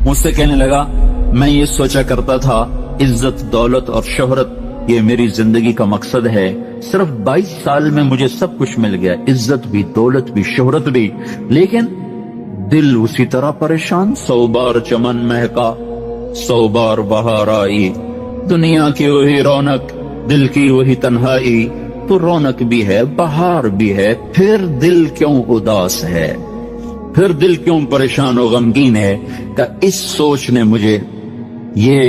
मुझसे कहने लगा, मैं ये सोचा करता था इज्जत, दौलत और शोहरत ये मेरी जिंदगी का मकसद है। सिर्फ 22 साल में मुझे सब कुछ मिल गया, इज्जत भी, दौलत भी, शोहरत भी, लेकिन दिल उसी तरह परेशान। 100 बार चमन महका, 100 बार बहार आई, दुनिया की वही रौनक, दिल की वही तन्हाई। तो रौनक भी है, बहार भी है, फिर दिल क्यों उदास है, फिर दिल क्यों परेशान और गमगीन है। का इस सोच ने मुझे ये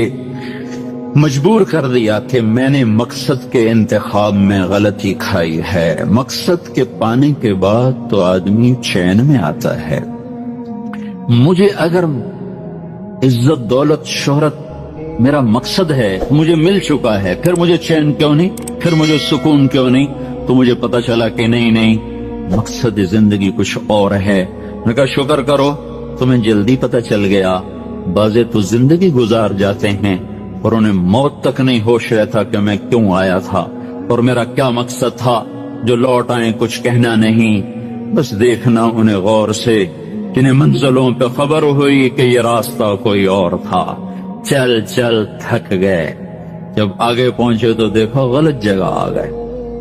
मजबूर कर दिया कि मैंने मकसद के इंतखाब में गलती खाई है। मकसद के पाने के बाद तो आदमी चैन में आता है। मुझे अगर इज्जत, दौलत, शोहरत मेरा मकसद है, मुझे मिल चुका है, फिर मुझे चैन क्यों नहीं, फिर मुझे सुकून क्यों नहीं। तो मुझे पता चला कि नहीं, मकसद जिंदगी कुछ और है। मैं कहा शुक्र करो तुम्हें जल्दी पता चल गया। बाज़े तो जिंदगी गुजार जाते हैं और उन्हें मौत तक नहीं होश रहता कि मैं क्यों आया था और मेरा क्या मकसद था। जो लौट आए कुछ कहना नहीं, बस देखना उन्हें गौर से, जिन्हें मंजिलों पे खबर हुई कि ये रास्ता कोई और था। चल चल थक गए, जब आगे पहुंचे तो देखो गलत जगह आ गए।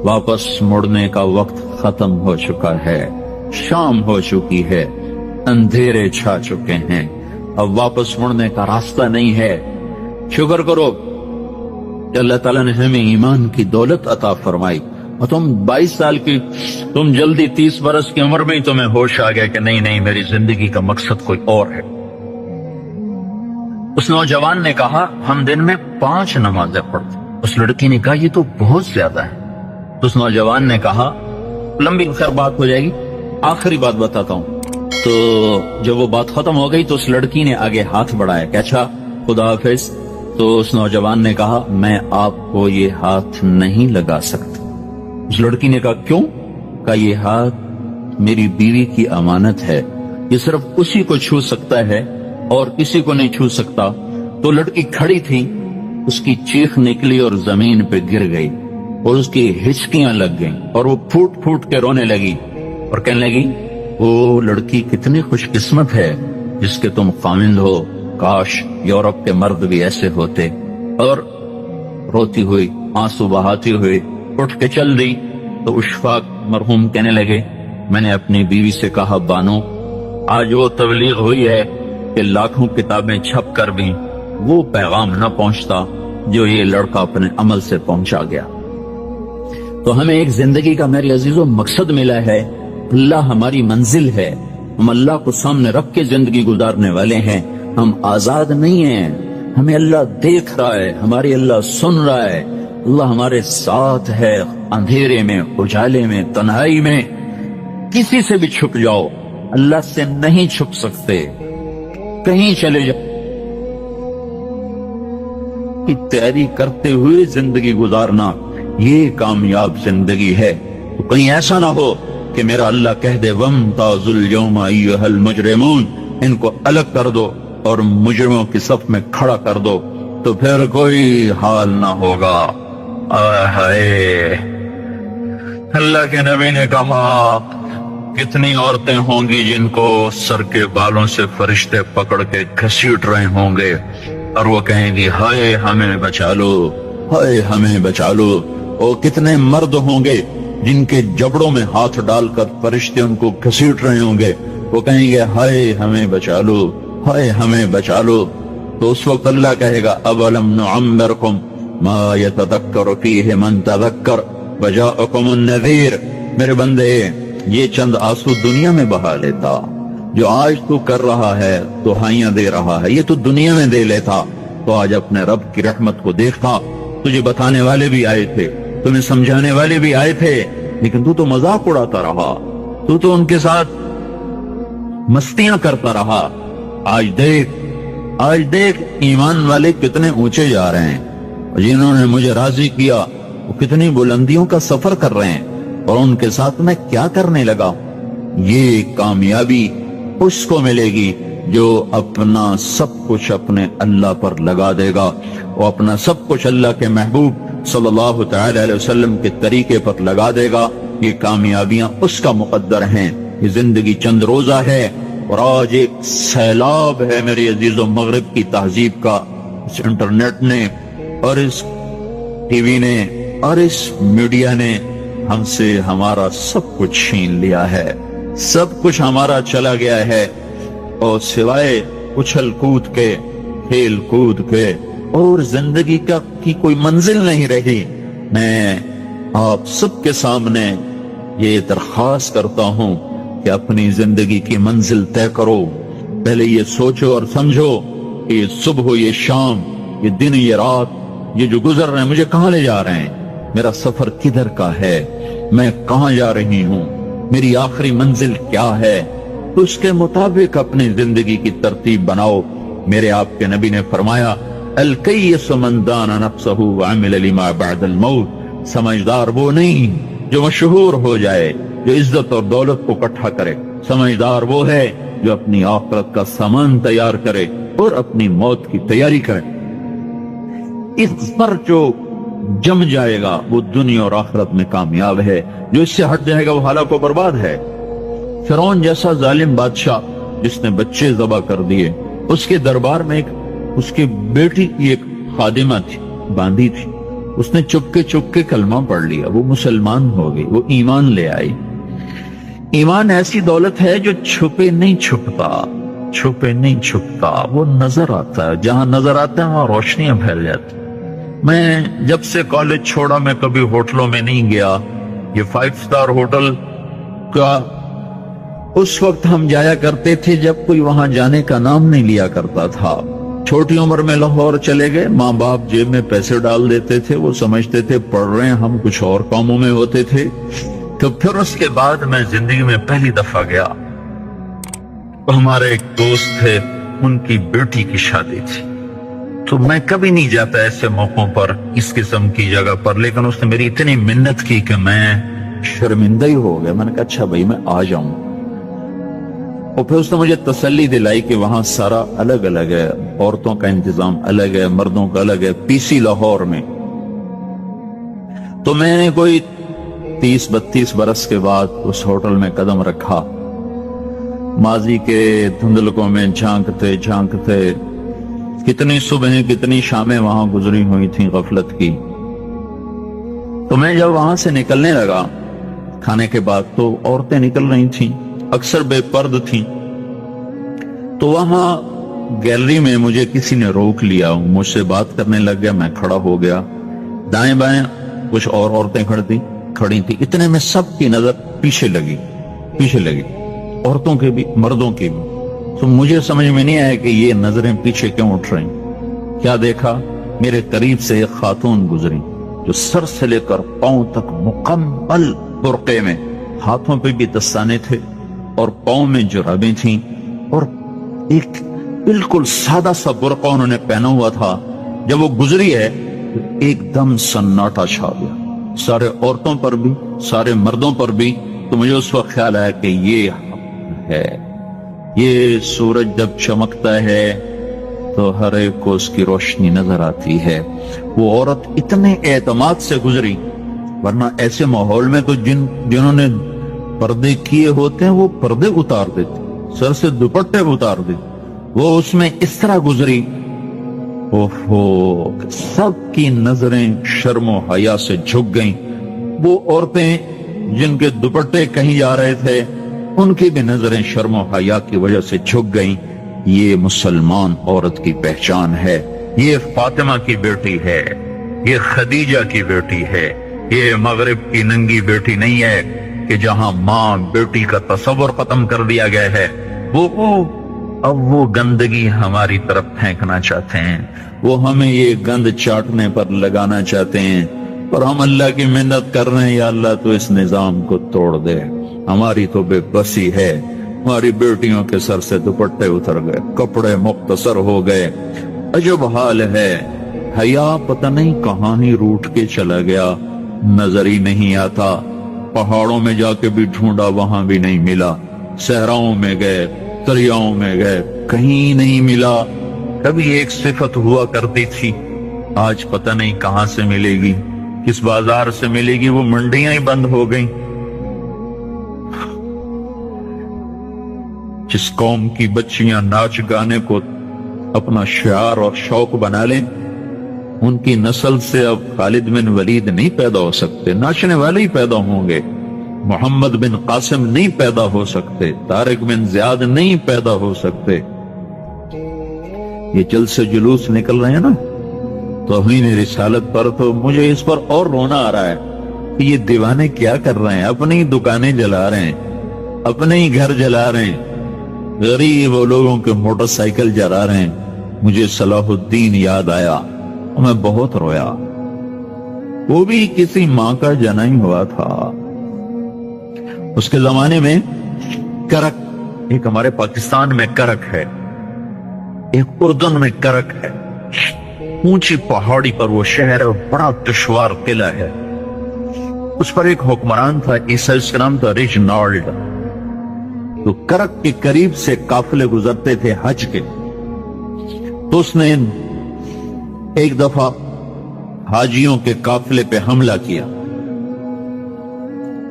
वापस मुड़ने का वक्त खत्म हो चुका है, शाम हो चुकी है, अंधेरे छा चुके हैं, अब वापस मुड़ने का रास्ता नहीं है। शुक्र करो अल्लाह ताला ने हमें ईमान की दौलत अता फरमाई और तुम 22 साल की, तुम जल्दी 30 बरस की उम्र में ही तुम्हें होश आ गया कि नहीं मेरी जिंदगी का मकसद कोई और है। उस नौजवान ने कहा हम दिन में 5 नमाजें पढ़ते। उस लड़की ने कहा ये तो बहुत ज्यादा है। तो उस नौजवान ने कहा, लंबी खैर बात हो जाएगी, आखिरी बात बताता हूं। तो जब वो बात खत्म हो गई तो उस लड़की ने आगे हाथ बढ़ाया कि अच्छा खुदा हाफिज। तो उस नौजवान ने कहा मैं आपको ये हाथ नहीं लगा सकता। उस लड़की ने कहा क्यों? कहा ये हाथ मेरी बीवी की अमानत है, ये सिर्फ उसी को छू सकता है और किसी को नहीं छू सकता। तो लड़की खड़ी थी, उसकी चीख निकली और जमीन पे गिर गई और उसकी हिचकियां लग गईं और वो फूट फूट के रोने लगी और कहने लगी वो लड़की कितनी खुशकिस्मत है जिसके तुम खामिंद हो, काश यूरोप के मर्द भी ऐसे होते। और रोती हुई, आंसू बहाती हुई उठ के चल दी। तो उशफाक मरहूम कहने लगे मैंने अपनी बीवी से कहा बानो आज वो तबलीग हुई है कि लाखों किताबें छप कर भी वो पैगाम न पहुंचता जो ये लड़का अपने अमल से पहुंचा गया। तो हमें एक जिंदगी का मेरे अजीजों मकसद मिला है, अल्लाह हमारी मंजिल है, हम अल्लाह को सामने रख के जिंदगी गुजारने वाले हैं। हम आजाद नहीं हैं, हमें अल्लाह देख रहा है, हमारी अल्लाह सुन रहा है, अल्लाह हमारे साथ है। अंधेरे में, उजाले में, तन्हाई में, किसी से भी छुप जाओ, अल्लाह से नहीं छुप सकते। कहीं चले जाओ की तैयारी करते हुए जिंदगी गुजारना ये कामयाब जिंदगी है। तो कहीं ऐसा ना हो कि मेरा अल्लाह कह दे वमताजुल यौमा अय्युहल मुजरिमून, इनको अलग कर दो और मुजरिमों की सफ में खड़ा कर दो, तो फिर कोई हाल ना होगा। हाय अल्लाह के नबी ने कहा कितनी औरतें होंगी जिनको सर के बालों से फरिश्ते पकड़ के घसीट रहे होंगे और वो कहेंगी हाय हमें बचा लो, हाय हमें बचा लो। और कितने मर्द होंगे जिनके जबड़ों में हाथ डालकर फरिश्ते उनको घसीट रहे होंगे, वो कहेंगे हाय हमें बचा लो, हाय हमें बचा लो। तो उस वक्त अल्लाह कहेगा अवलम नुअम्मिरकुम मा यतदक्करु फीहि मन तदक्कर वजाअकुमुन नज़ीर। मेरे बंदे ये चंद आंसू दुनिया में बहा लेता, जो आज तू कर रहा है, दुहाइयां दे रहा है, ये तो दुनिया में दे लेता तो आज अपने रब की रहमत को देखता। तुझे बताने वाले भी आए थे, तुम्हें समझाने वाले भी आए थे, लेकिन तू तो मजाक उड़ाता रहा, तू तो उनके साथ मस्तियां करता रहा। आज देख ईमान वाले कितने ऊंचे जा रहे हैं और जिन्होंने मुझे राजी किया वो कितनी बुलंदियों का सफर कर रहे हैं और उनके साथ मैं क्या करने लगा। ये कामयाबी उसको मिलेगी जो अपना सब कुछ अपने अल्लाह पर लगा देगा, वो अपना सब कुछ अल्लाह के महबूब सल्लल्लाहु तआला अलैहि वसल्लम के तरीके पर लगा देगा। ये कामयाबियां उसका मुकद्दर हैं। ये जिंदगी चंद रोजा है اور آج ایک سیلاب ہے میرے عزیزوں مغرب کی تہذیب کا، اس انٹرنیٹ نے اور اس ٹی وی نے اور اس میڈیا نے ہم سے ہمارا سب کچھ چھین لیا ہے، سب کچھ ہمارا چلا گیا ہے، اور سوائے اچھل کود کے، کھیل کود کے اور زندگی کی کوئی منزل نہیں رہی۔ میں آپ سب کے سامنے یہ درخواست کرتا ہوں کہ اپنی زندگی کی منزل طے کرو، پہلے یہ سوچو اور سمجھو کہ یہ صبح ہو، یہ شام، یہ دن، یہ رات، یہ جو گزر رہے ہیں مجھے کہاں لے جا رہے ہیں، میرا سفر کدھر کا ہے، میں کہاں جا رہی ہوں، میری آخری منزل کیا ہے، تو اس کے مطابق اپنی زندگی کی ترتیب بناؤ۔ میرے آپ کے نبی نے فرمایا الکیس من دان نفسہ وعمل لما بعد الموت، سمجھدار وہ نہیں جو مشہور ہو جائے، جو عزت اور دولت کو اکٹھا کرے، سمجھدار وہ ہے جو اپنی آخرت کا سامان تیار کرے اور اپنی موت کی تیاری کرے۔ اس پر جو جم جائے گا وہ دنیا اور آخرت میں کامیاب ہے، جو اس سے ہٹ جائے گا وہ ہلاک و برباد ہے۔ فرعون جیسا ظالم بادشاہ جس نے بچے ذبح کر دیے، اس کے دربار میں اس کی بیٹی کی ایک خادمہ تھی، باندھی تھی، اس نے چپ کے کلمہ پڑھ لیا، وہ مسلمان ہو گئی، وہ ایمان لے آئی۔ ایمان ایسی دولت ہے جو چھپے نہیں چھپتا، وہ نظر آتا ہے، جہاں نظر آتا ہے وہاں روشنیاں پھیل جاتی۔ میں جب سے کالج چھوڑا میں کبھی ہوٹلوں میں نہیں گیا، یہ 5 سٹار ہوٹل کا اس وقت ہم جایا کرتے تھے جب کوئی وہاں جانے کا نام نہیں لیا کرتا تھا۔ چھوٹی عمر میں لاہور چلے گئے، ماں باپ جیب میں پیسے ڈال دیتے تھے، وہ سمجھتے تھے پڑھ رہے ہیں، ہم کچھ اور کاموں میں ہوتے تھے۔ تو پھر اس کے بعد میں زندگی میں پہلی دفعہ گیا، ہمارے ایک دوست تھے، ان کی بیٹی کی شادی تھی، تو میں کبھی نہیں جاتا ایسے موقعوں پر اس قسم کی جگہ پر، لیکن اس نے میری اتنی منت کی کہ میں شرمندہ ہی ہو گیا۔ میں نے کہا اچھا بھائی میں آ جاؤں، اور پھر اس نے مجھے تسلی دلائی کہ وہاں سارا الگ الگ ہے، عورتوں کا انتظام الگ ہے، مردوں کا الگ ہے، پی سی لاہور میں۔ تو میں نے کوئی 30-32 برس کے بعد اس ہوٹل میں قدم رکھا، ماضی کے دھندلکوں میں جھانکتے کتنی صبحیں کتنی شامیں وہاں گزری ہوئی تھیں غفلت کی۔ تو میں جب وہاں سے نکلنے لگا کھانے کے بعد، تو عورتیں نکل رہی تھیں، اکثر بے پرد تھیں، تو وہاں گیلری میں مجھے کسی نے روک لیا، مجھ سے بات کرنے لگ گیا، میں کھڑا ہو گیا، دائیں بائیں کچھ اور عورتیں کھڑی تھی، اتنے میں سب کی نظر پیچھے لگی، عورتوں کے بھی مردوں کے بھی۔ تو مجھے سمجھ میں نہیں آیا کہ یہ نظریں پیچھے کیوں اٹھ رہی۔ کیا دیکھا، میرے قریب سے ایک خاتون گزری جو سر سے لے کر پاؤں تک مکمل برقعے میں، ہاتھوں پہ بھی دستانے تھے اور پاؤں میں جرابیں تھیں، اور ایک بالکل سادہ سا برقع انہوں نے پہنا ہوا تھا۔ جب وہ گزری ہے تو ایک دم سناٹا چھا گیا، سارے عورتوں پر بھی سارے مردوں پر بھی۔ تو مجھے اس وقت خیال آیا کہ یہ ہے، یہ سورج جب چمکتا ہے تو ہر ایک کو اس کی روشنی نظر آتی ہے۔ وہ عورت اتنے اعتماد سے گزری، ورنہ ایسے ماحول میں تو جنہوں نے پردے کیے ہوتے ہیں وہ پردے اتار دیتے، سر سے دوپٹے اتار دیتے، وہ اس میں اس طرح گزری، سب کی نظریں شرم و حیا سے جھک گئیں۔ وہ عورتیں جن کے دوپٹے کہیں جا رہے تھے ان کی بھی نظریں شرم و حیا کی وجہ سے جھک گئیں۔ یہ مسلمان عورت کی پہچان ہے، یہ فاطمہ کی بیٹی ہے، یہ خدیجہ کی بیٹی ہے، یہ مغرب کی ننگی بیٹی نہیں ہے کہ جہاں ماں بیٹی کا تصور ختم کر دیا گیا ہے۔ اب وہ گندگی ہماری طرف پھینکنا چاہتے ہیں، وہ ہمیں یہ گند چاٹنے پر لگانا چاہتے ہیں، اور ہم اللہ کی منت کر رہے ہیں یا اللہ تو اس نظام کو توڑ دے۔ ہماری تو بے بسی ہے، ہماری بیٹیوں کے سر سے دوپٹے اتر گئے، کپڑے مختصر ہو گئے، عجب حال ہے۔ حیا پتہ نہیں کہاں ہی روٹ کے چلا گیا، نظر ہی نہیں آتا۔ پہاڑوں میں جا کے بھی ڈھونڈا، وہاں بھی نہیں ملا، صحراؤں میں گئے، دریاؤں میں گئے، کہیں نہیں ملا۔ کبھی ایک صفت ہوا کرتی تھی، آج پتہ نہیں کہاں سے ملے گی، کس بازار سے ملے گی، وہ منڈیاں ہی بند ہو گئیں۔ जिस कौम की बच्चियां नाच गाने को अपना शियार और शौक बना लें, उनकी नस्ल से अब खालिद बिन वलीद नहीं पैदा हो सकते, नाचने वाले ही पैदा होंगे। मोहम्मद बिन कासिम नहीं पैदा हो सकते, तारिक बिन ज़ियाद नहीं पैदा हो सकते। ये जलसे जुलूस निकल रहे हैं ना तौहीन रिसालत पर, तो मुझे इस पर और रोना आ रहा है कि ये दीवाने क्या कर रहे हैं। अपनी दुकानें जला रहे हैं, अपने ही घर जला रहे हैं, गरीब लोगों के मोटरसाइकिल जला रहे हैं। मुझे सलाहुद्दीन याद आया और मैं बहुत रोया। वो भी किसी माँ का जन्म हुआ था। उसके जमाने में करक, एक हमारे पाकिस्तान में करक है, एक उर्दन में करक है। ऊंची पहाड़ी पर वो शहर है, बड़ा दुश्वार किला है। उस पर एक हुक्मरान था, इसका नाम था रिजनाल्ड। तो करक के करीब से काफिले गुजरते थे हज के, तो उसने एक दफा हाजियों के काफिले पे हमला किया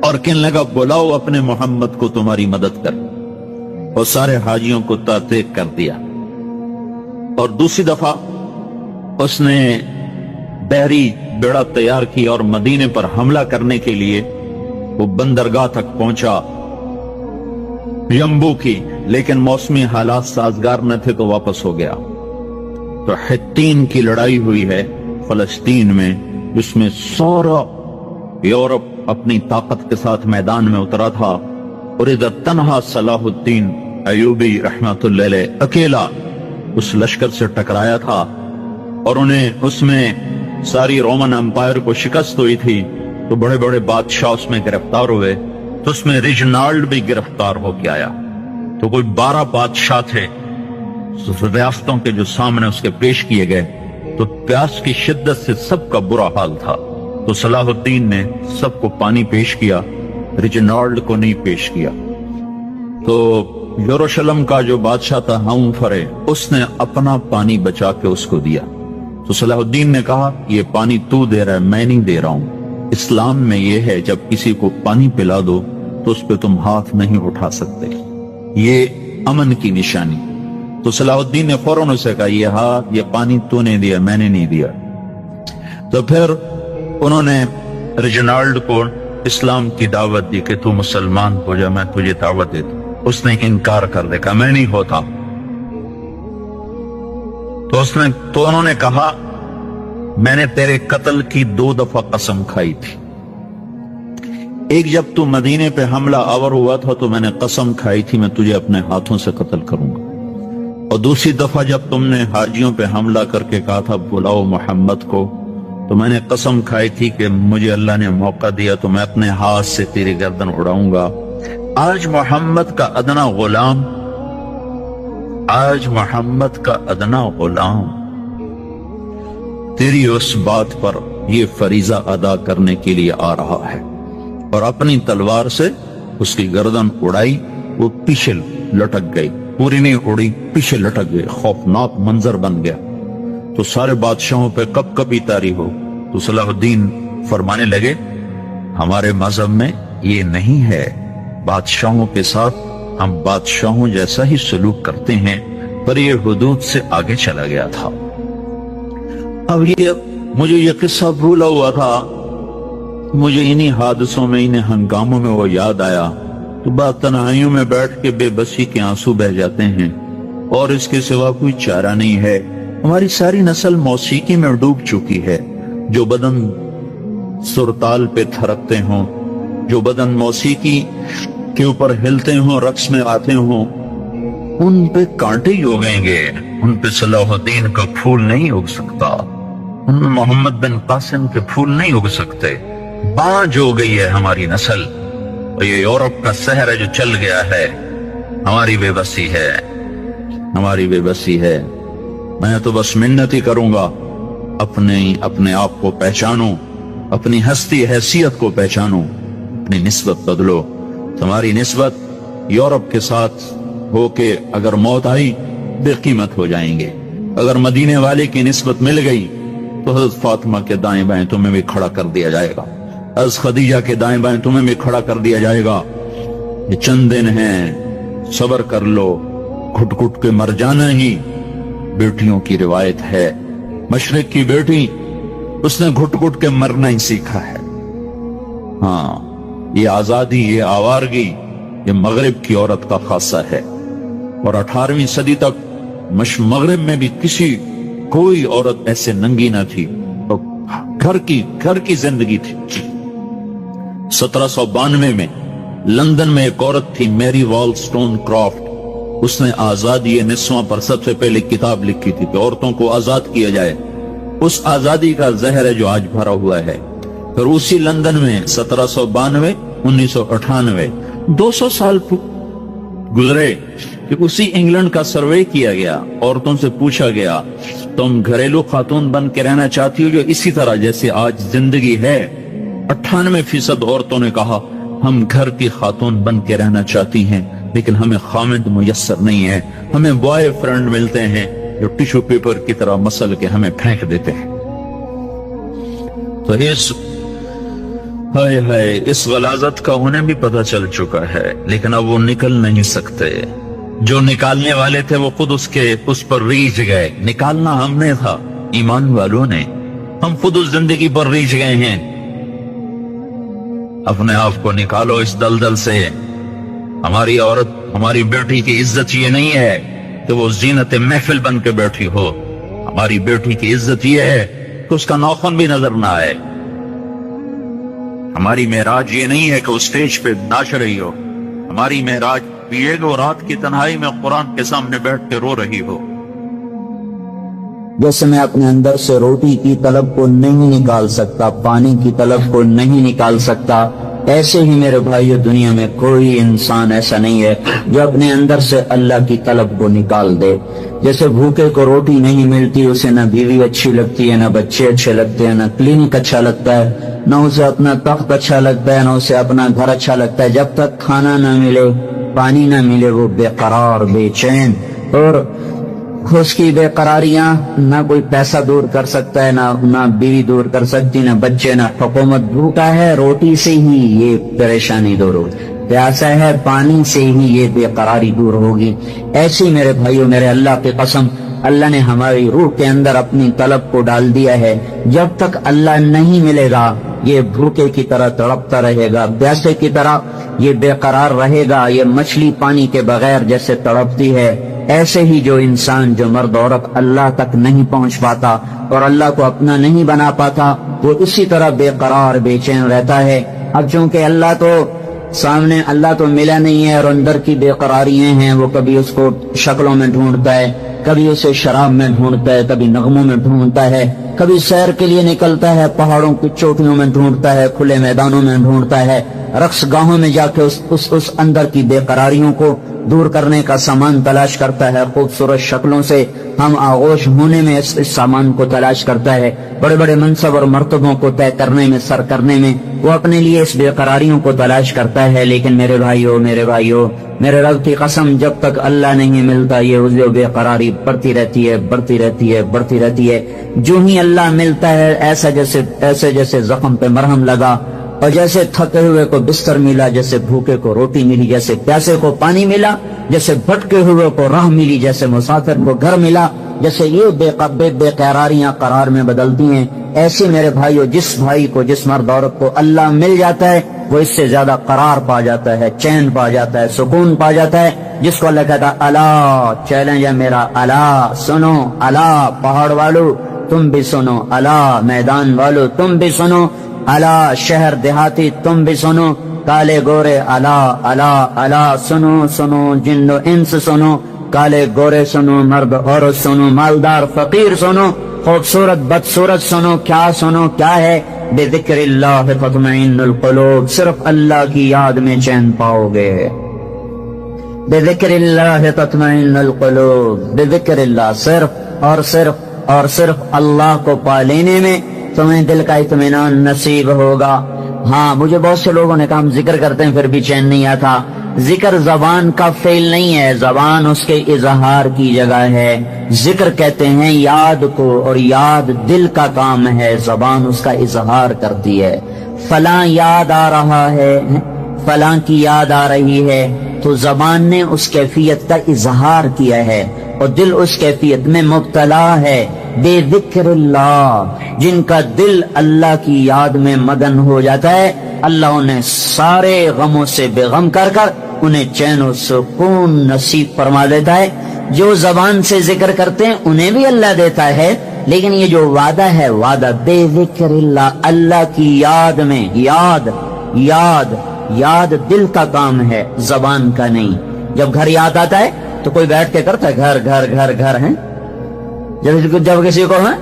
और कहने लगा बुलाओ अपने मोहम्मद को, तुम्हारी मदद कर। और सारे हाजियों को तातेक कर दिया। और दूसरी दफा उसने बहरी बेड़ा तैयार की और मदीने पर हमला करने के लिए वो बंदरगाह तक पहुंचा यम्बू की, लेकिन मौसमी हालात साजगार न थे तो वापस हो गया। तो हित्तीन की लड़ाई हुई है फलस्तीन में, जिसमें सारा यूरोप अपनी ताकत के साथ मैदान में उतरा था और इधर तन्हा सलाहुद्दीन अयूबी रहमतुल्लाह अलैह अकेला उस लश्कर से टकराया था। और उन्हें उसमें सारी रोमन एम्पायर को शिकस्त हुई थी, तो बड़े बड़े बादशाह उसमें गिरफ्तार हुए। तो उसमें रिजनाल्ड भी गिरफ्तार होकर आया। तो कोई 12 बादशाह थे रियासतों के जो सामने उसके पेश किए गए। तो प्यास की शिद्दत से सबका बुरा हाल था। तो सलाहुद्दीन ने सबको पानी पेश किया, रिजनाल्ड को नहीं पेश किया। तो यरूशलेम का जो बादशाह था हमफरे, उसने अपना पानी बचा के उसको दिया। तो सलाहुद्दीन ने कहा ये पानी तू दे रहा है, मैं नहीं दे रहा हूं। इस्लाम में ये है जब किसी को पानी पिला दो तो उस पर तुम हाथ नहीं उठा सकते, ये अमन की निशानी। तो सलाहुद्दीन ने फौरन उसे कहा ये पानी तूने दिया, मैंने नहीं दिया। तो फिर उन्होंने रिजनाल्ड को इस्लाम की दावत दी कि तू मुसलमान हो जा, मैं तुझे दावत देता। उसने इनकार कर देखा, मैं नहीं होता। तो उन्होंने कहा मैंने तेरे कत्ल की 2 दफा कसम खाई थी। एक जब तू मदीने पे हमला आवर हुआ था तो मैंने कसम खाई थी मैं तुझे अपने हाथों से कत्ल करूंगा। और दूसरी दफा जब तुमने हाजियों पे हमला करके कहा था बुलाओ मोहम्मद को, तो मैंने कसम खाई थी कि मुझे अल्लाह ने मौका दिया तो मैं अपने हाथ से तेरी गर्दन उड़ाऊंगा। आज मोहम्मद का अदना गुलाम, आज मोहम्मद का अदना गुलाम तेरी उस बात पर यह फरीजा अदा करने के लिए आ रहा है। और अपनी तलवार से उसकी गर्दन उड़ाई, वो पीछे लटक गई, पूरी नहीं उड़ी, पीछे लटक गई। खौफनाक मंजर बन गया। तो सारे बादशाहों पे कब कभी तारी हो। तो सलाहुद्दीन फरमाने लगे हमारे मजहब में ये नहीं है, बादशाहों के साथ हम बादशाहों जैसा ही सलूक करते हैं, पर ये हुदूद से आगे चला गया था। अब मुझे ये किस्सा भूला हुआ था, मुझे इन्हीं हादसों में, इन्हीं हंगामों में वो याद आया। तो बात तन्हाइयों में बैठ के बेबसी के आंसू बह जाते हैं और इसके सिवा कोई चारा नहीं है। हमारी सारी नस्ल मौसीकी में डूब चुकी है। जो बदन सुरताल पे थरकते हों, जो बदन मौसीकी के ऊपर हिलते हों, रक्स में आते हों, उन पे कांटे ही उगेंगे, उन पे सलाहुद्दीन का फूल नहीं उग सकता, उन मोहम्मद बिन कासिम के फूल नहीं उग सकते। बांझ हो गई है हमारी नस्ल। और ये यूरोप का शहर है जो चल गया है, हमारी बेबसी है, हमारी बेबसी है। मैं तो बस मिन्नत ही करूंगा अपने आप को पहचानो, अपनी हस्ती हैसियत को पहचानो, अपनी निस्बत बदलो। तुम्हारी निस्बत यूरोप के साथ होके अगर मौत आई बेकीमत हो जाएंगे। अगर मदीने वाले की निस्बत मिल गई तो हज़रत फातिमा के दाएं बाएं तुम्हें भी खड़ा कर दिया जाएगा, हज़रत खदीजा के दाएं बाएं तुम्हें भी खड़ा कर दिया जाएगा। ये चंद दिन हैं, सबर कर लो, घुट घुट के मर जाना ही बेटियों की रिवायत है। मशरिक की बेटी, उसने घुट घुट के मरना ही सीखा है। हाँ, ये आजादी, ये आवारगी, ये मगरिब की औरत का खासा है। और 18वीं सदी तक मगरिब में भी कोई औरत ऐसे नंगी ना थी, तो घर की जिंदगी थी। 1792 में लंदन में एक औरत थी, मैरी वॉलस्टोनक्रॉफ्ट। उसने आजादी निस्वां पर सबसे पहले किताब लिखी थी कि औरतों को आजाद किया जाए। उस आजादी का जहर है जो आज भरा हुआ है। फिर उसी लंदन में 1792, 1998, 200 साल गुजरे कि उसी इंग्लैंड का सर्वे किया गया। औरतों से पूछा गया, तुम घरेलू खातून बन के रहना चाहती हो जो इसी तरह जैसे आज जिंदगी है? 98% औरतों ने कहा, हम घर की खातून बन के रहना चाहती हैं, लेकिन हमें खामिद मुयस्सर नहीं है। हमें बॉय फ्रेंड मिलते हैं जो टिश्यू पेपर की तरह मसल के हमें फेंक देते हैं। तो इस गलाजत का उन्हें भी पता चल चुका है, लेकिन अब वो निकल नहीं सकते। जो निकालने वाले थे वो खुद उस पर रीझ गए। निकालना हमने था, ईमान वालों ने। हम खुद उस जिंदगी पर रीझ गए हैं। अपने आप को निकालो इस दलदल से। हमारी औरत, हमारी बेटी की इज्जत ये नहीं है कि वो जीनत महफिल बन के बैठी हो। हमारी बेटी की इज्जत ये है कि उसका नौखन भी नजर ना आए। हमारी मेराज ये नहीं है कि वो स्टेज पे नाच रही हो। हमारी मेराज ये है कि वो रात की तन्हाई में कुरान के सामने बैठ के रो रही हो। जैसे मैं अपने अंदर से रोटी की तलब को नहीं निकाल सकता, पानी की तलब को नहीं निकाल सकता, ऐसे ही मेरे भाइयों दुनिया में कोई इंसान ऐसा नहीं है जो अपने अंदर से अल्लाह की तलब को निकाल दे। जैसे भूखे को रोटी नहीं मिलती, उसे ना बीवी अच्छी लगती है, ना बच्चे अच्छे लगते हैं, ना क्लिनिक अच्छा लगता है, ना उसे अपना तख्त अच्छा लगता है, ना उसे अपना घर अच्छा लगता है। जब तक खाना ना मिले, पानी ना मिले, वो बेकरार, बेचैन। और उसकी बेकरारियां ना कोई पैसा दूर कर सकता है, ना बीवी दूर कर सकती, ना बच्चे, ना हुकूमत। भूखा है, रोटी से ही ये परेशानी दूर होगी। प्यासा है, पानी से ही ये बेकरारी दूर होगी। ऐसी मेरे भाइयों, मेरे अल्लाह की कसम, अल्लाह ने हमारी रूह के अंदर अपनी तलब को डाल दिया है। जब तक अल्लाह नहीं मिलेगा, ये भूखे की तरह तड़पता रहेगा, प्यासे की तरह ये बेकरार रहेगा। ये मछली पानी के बगैर जैसे तड़पती है, ऐसे ही जो इंसान, जो मर्द औरत अल्लाह तक नहीं पहुंच पाता और अल्लाह को अपना नहीं बना पाता, वो इसी तरह बेकरार, बेचैन रहता है। अब चूंकि अल्लाह तो सामने, अल्लाह तो मिला नहीं है और अंदर की बेकरारियां हैं, वो कभी उसको शक्लों में ढूंढता है, कभी उसे शराब में ढूंढता है, कभी नगमों में ढूंढता है, कभी सैर के लिए निकलता है, पहाड़ों की चोटियों में ढूंढता है, खुले मैदानों में ढूंढता है, रक्स गाहों में जाके उस अंदर की बेकरारियों को दूर करने का सामान तलाश करता है। खूबसूरत शक्लों से हम आगोश होने में इस सामान को तलाश करता है। बड़े बड़े मनसब और मर्तबों को तय करने में, सर करने में वो अपने लिए इस बेकरारियों को तलाश करता है। लेकिन मेरे भाइयों, मेरे रब की कसम, जब तक अल्लाह नहीं मिलता, ये बेकरारी बढ़ती रहती है। जो ही अल्लाह मिलता है, ऐसे जैसे जख्म पे मरहम लगा, और जैसे थके हुए को बिस्तर मिला, जैसे भूखे को रोटी मिली, जैसे प्यासे को पानी मिला, जैसे भटके हुए को राह मिली, जैसे मुसाफिर को घर मिला, जैसे ये बेकरारियां करार में बदलती हैं, ऐसे मेरे भाइयों, जिस भाई को, जिस मर्द औरत को अल्लाह मिल जाता है, वो इससे ज्यादा करार पा जाता है, चैन पा जाता है, सुकून पा जाता है। जिसको अल्लाह कहता है, अला चैलेंज है मेरा, अला सुनो, अला पहाड़ वालों तुम भी सुनो, अला मैदान वालों तुम भी सुनो, अला शहर देहाती तुम भी सुनो, काले गोरे अला अला अला सुनो सुनो, जिन्नो इंस सुनो, काले गोरे सुनो, मर्द औरत सुनो, मालदार फकीर सुनो, खूबसूरत बदसूरत सुनो। क्या सुनो, क्या है? बिज़िक्रिल्लाह तत्मइन्नुल क़ुलूब, सिर्फ अल्लाह की याद में चैन पाओगे। बिज़िक्रिल्लाह तत्मइन्नुल क़ुलूब, बिज़िक्रिल्लाह, सिर्फ अल्लाह को पा लेने में तुम्हें दिल का इत्मीनान नसीब होगा। हाँ, मुझे बहुत से लोगों ने कहा हम जिक्र करते हैं फिर भी चैन नहीं आता। जिक्र जबान का फेल नहीं है, जबान उसके इजहार की जगह है। जिक्र कहते हैं याद को, और याद दिल का काम है, जबान उसका इजहार करती है। फलां याद आ रहा है, فلاں کی یاد آ رہی ہے تو زبان نے اس کیفیت کا اظہار کیا ہے اور دل اس کیفیت میں مبتلا ہے. بے ذکر اللہ، جن کا دل اللہ کی یاد میں مگن ہو جاتا ہے، اللہ انہیں سارے غموں سے بے غم کر کر انہیں چین و سکون نصیب فرما دیتا ہے. جو زبان سے ذکر کرتے ہیں انہیں بھی اللہ دیتا ہے، لیکن یہ جو وعدہ ہے، وعدہ بے ذکر اللہ، اللہ کی یاد میں. یاد دل کا کام ہے، زبان کا نہیں. جب گھر یاد آتا ہے تو کوئی بیٹھ کے کرتا ہے گھر گھر گھر گھر ہیں. جب کسی کو ہے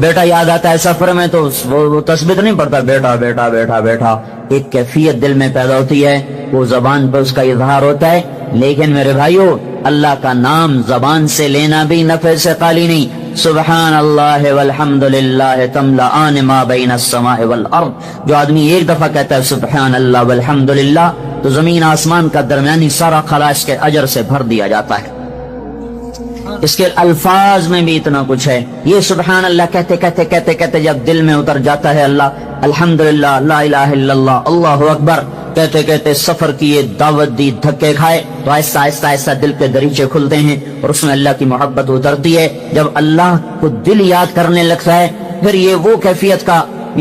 بیٹا یاد آتا ہے سفر میں تو وہ تثبیت نہیں پڑتا، بیٹا بیٹا بیٹا بیٹا. ایک کیفیت دل میں پیدا ہوتی ہے، وہ زبان پر اس کا اظہار ہوتا ہے. لیکن میرے بھائیو، اللہ کا نام زبان سے لینا بھی نفع سے خالی نہیں. سبحان اللہ والحمد للہ تملأان ما بین السماء والارض. جو آدمی ایک دفعہ کہتا ہے سبحان اللہ والحمد للہ تو زمین آسمان کا درمیانی سارا خلا اس کے اجر سے بھر دیا جاتا ہے. اس کے الفاظ میں بھی اتنا کچھ ہے. یہ سبحان اللہ کہتے کہتے کہتے کہتے جب دل میں اتر جاتا ہے اللہ، الحمدللہ، لا الہ الا اللہ، اللہ اکبر کہتے کہتے سفر کی یہ دعوت دی، دھکے کھائے تو آہستہ آہستہ آہستہ دل کے دریچے کھلتے ہیں اور اس میں اللہ کی محبت اترتی ہے. جب اللہ کو دل یاد کرنے لگتا ہے پھر یہ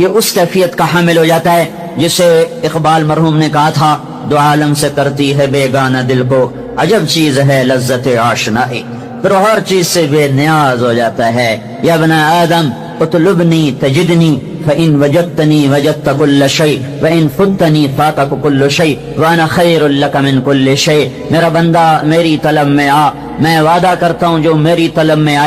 اس کیفیت کا حامل ہو جاتا ہے جسے اقبال مرحوم نے کہا تھا، دو عالم سے کرتی ہے بیگانہ دل کو، عجب چیز ہے لذت آشنائی. پھر ہر چیز سے بے نیاز ہو جاتا ہے. یا ابن آدم اطلبنی تجدنی فإن وجدتنی وجدت كل شيء وإن فتنی فاتك كل شيء وأنا خير لك من كل شيء. میرا بندہ میری طلب میں آ، میں وعدہ کرتا ہوں جو میری طلب میں آئے